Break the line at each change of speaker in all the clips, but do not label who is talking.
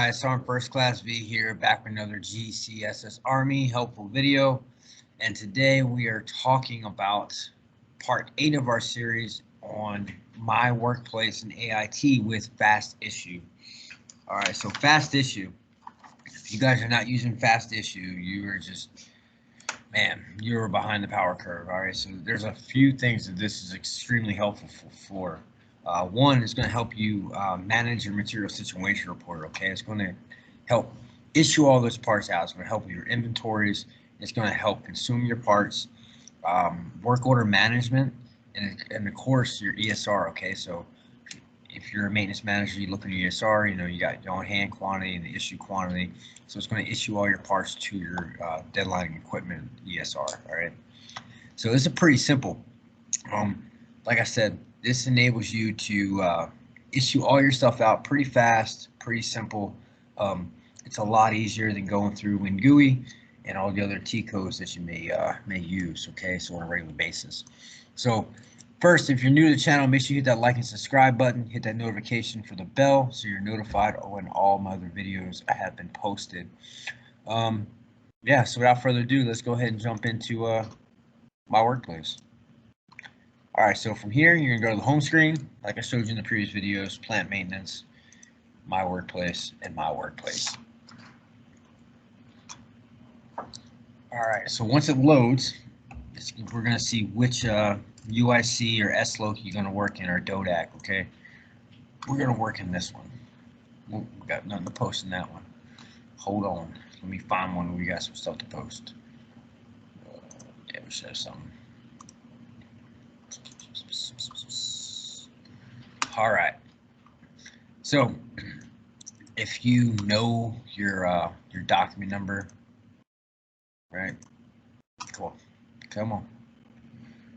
Alright, so I'm First Class V here, back with another GCSS-Army helpful video. And today we are talking about part 8 of our series on my workplace in AIT with fast issue. Alright, so fast issue. If you guys are not using fast issue, you are just, man, you're behind the power curve. Alright, so there's a few things that this is extremely helpful for. One is going to help you manage your material situation report. Okay, it's going to help issue all those parts out. It's going to help with your inventories. It's going to help consume your parts, work order management, and of course your ESR. Okay, so if you're a maintenance manager, you look at your ESR. You know you got your on-hand quantity and the issue quantity. So it's going to issue all your parts to your deadline equipment ESR. All right. So this is pretty simple. Like I said, this enables you to issue all your stuff out pretty fast, pretty simple. It's a lot easier than going through WinGUI and all the other T codes that you may use. Okay, so on a regular basis. So first, if you're new to the channel, make sure you hit that like and subscribe button. Hit that notification for the bell so you're notified when all my other videos have been posted. Yeah. So without further ado, let's go ahead and jump into my workplace. All right, so from here, you're gonna go to the home screen, like I showed you in the previous videos, plant maintenance, my workplace, and my workplace. All right, so once it loads, we're gonna see which UIC or SLOC you're gonna work in, or DODAC, okay? We're gonna work in this one. We got nothing to post in that one. Hold on, let me find one where we got some stuff to post. Yeah, we should have something. All right, so if you know your document number, right? Cool. Come on.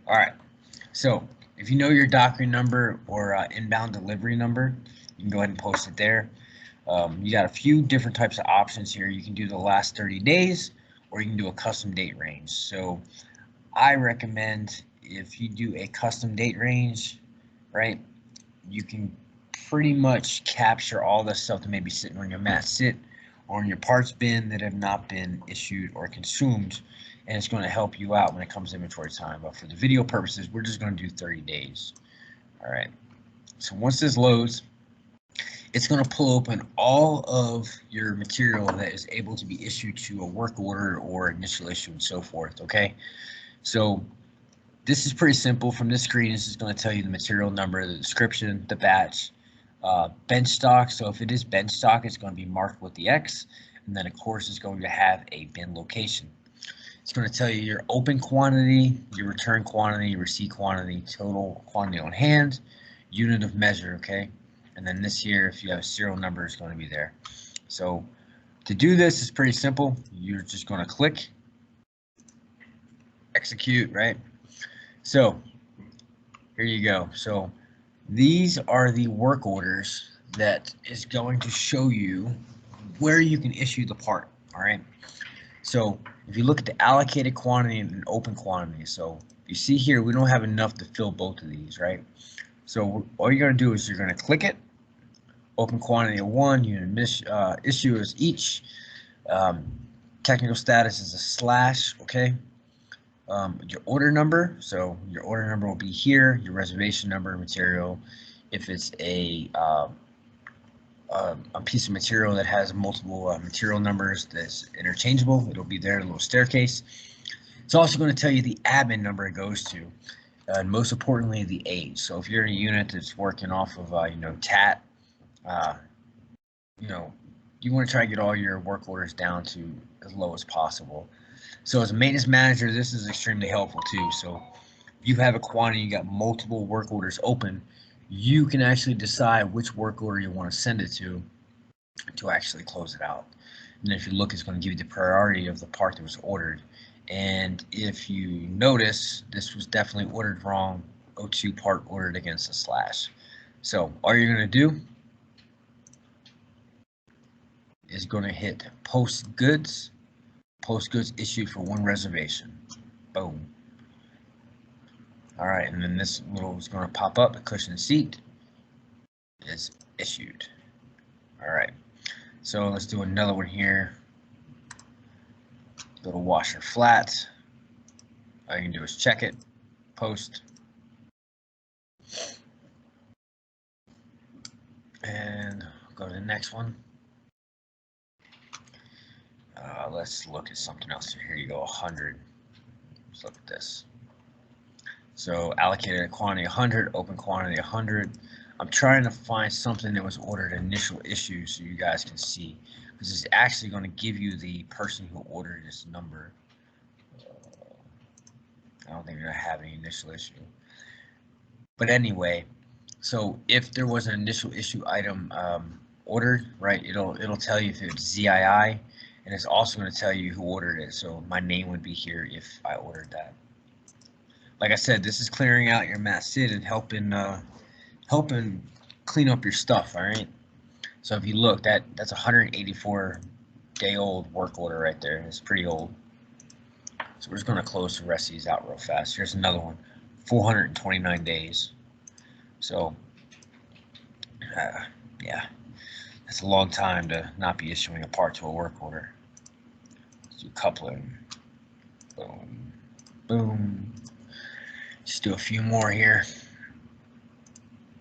All right, so if you know your document number or inbound delivery number, you can go ahead and post it there. You got a few different types of options here. You can do the last 30 days, or you can do a custom date range. So I recommend if you do a custom date range, right, you can pretty much capture all the stuff that may be sitting on your mat sit or in your parts bin that have not been issued or consumed, and it's going to help you out when it comes to inventory time. But for the video purposes, we're just going to do 30 days. All right, so once this loads, it's going to pull open all of your material that is able to be issued to a work order or initial issue and so forth. Okay, so this is pretty simple. From this screen, this is going to tell you the material number, the description, the batch, bench stock. So if it is bench stock, it's going to be marked with the X, and then of course it's going to have a bin location. It's going to tell you your open quantity, your return quantity, your receipt quantity, total quantity on hand, unit of measure, okay? And then this here, if you have a serial number, it's going to be there. So to do this is pretty simple. You're just going to click execute, right? So here you go. So these are the work orders that is going to show you where you can issue the part. All right. So if you look at the allocated quantity and open quantity, so you see here we don't have enough to fill both of these, right? So all you're going to do is you're going to click it. Open quantity of 1, unit issue is each. Technical status is a slash, okay? Your order number, so your order number will be here, your reservation number, material. If it's a piece of material that has multiple material numbers that's interchangeable, it'll be there, a little staircase. It's also going to tell you the admin number it goes to, and most importantly, the age. So if you're in a unit that's working off of, TAT, you want to try to get all your work orders down to as low as possible. So as a maintenance manager, this is extremely helpful too. So if you have a quantity, you got multiple work orders open, you can actually decide which work order you want to send it to actually close it out. And if you look, it's going to give you the priority of the part that was ordered. And if you notice, this was definitely ordered wrong. O2 part ordered against a slash. So all you're going to do is going to hit post goods issued for 1 reservation. Boom. All right, and then this little is going to pop up. A cushion seat is issued. All right. So let's do another one here. Go to washer flat. All you can do is check it, post, and go to the next one. Let's look at something else. Here you go, 100. Let's look at this. So allocated quantity 100, open quantity 100. I'm trying to find something that was ordered initial issue so you guys can see, because it's actually going to give you the person who ordered this number. I don't think you're going to have any initial issue. But anyway, so if there was an initial issue item ordered, right, it'll tell you if it's ZII, and it's also going to tell you who ordered it. So my name would be here if I ordered that. Like I said, this is clearing out your mass SID and helping clean up your stuff. All right. So if you look, that's a 184-day-old work order right there. It's pretty old. So we're just going to close the rest of these out real fast. Here's another one, 429 days. So yeah, that's a long time to not be issuing a part to a work order. Let's do coupling. Boom, boom. Just do a few more here.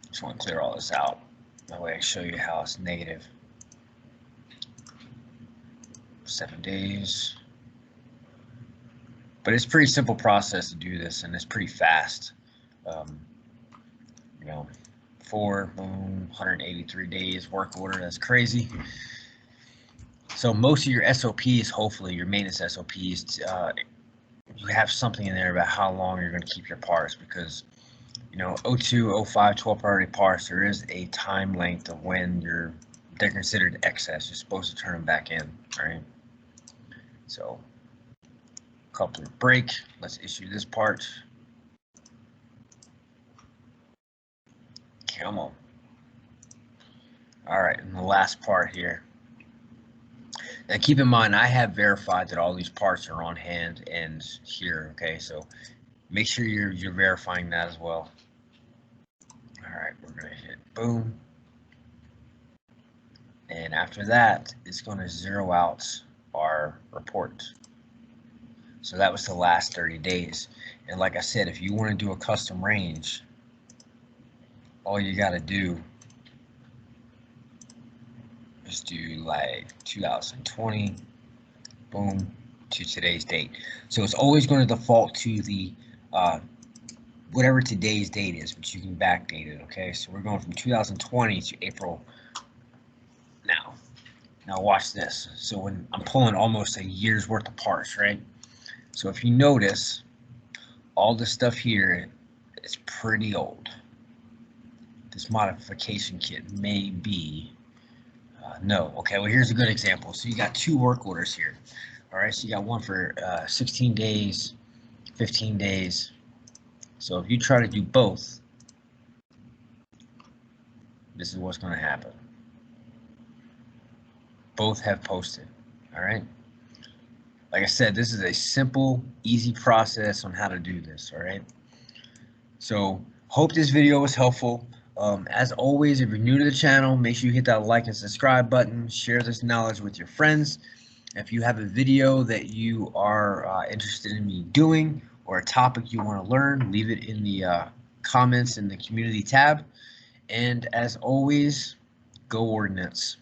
Just want to clear all this out. That way I can show you how it's negative. 7 days. But it's a pretty simple process to do this, and it's pretty fast. You know, 183 days work order. That's crazy. So most of your SOPs, hopefully your maintenance SOPs, you have something in there about how long you're going to keep your parts, because you know, 02, 05, 12 priority parts, there is a time length of when they're considered excess. You're supposed to turn them back in, right? So, coupler break. Let's issue this part. Come on. All right, and the last part here. Now keep in mind, I have verified that all these parts are on hand and here, okay? So make sure you're verifying that as well. All right, we're gonna hit boom. And after that, it's gonna zero out our report. So that was the last 30 days. And like I said, if you wanna do a custom range, all you gotta do is do like 2020, boom, to today's date. So it's always going to default to the whatever today's date is, but you can backdate it. Okay, so we're going from 2020 to April now. Now watch this. So when I'm pulling almost a year's worth of parts, right? So if you notice, all this stuff here is pretty old. This modification kit may be no. Okay, well here's a good example. So you got 2 work orders here. All right, so you got one for 16 days, 15 days. So if you try to do both, this is what's going to happen. Both have posted. All right. Like I said, this is a simple, easy process on how to do this. All right. So hope this video was helpful. As always, if you're new to the channel, make sure you hit that like and subscribe button. Share this knowledge with your friends. If you have a video that you are interested in me doing, or a topic you want to learn, leave it in the comments in the community tab. And as always, go Ordnance.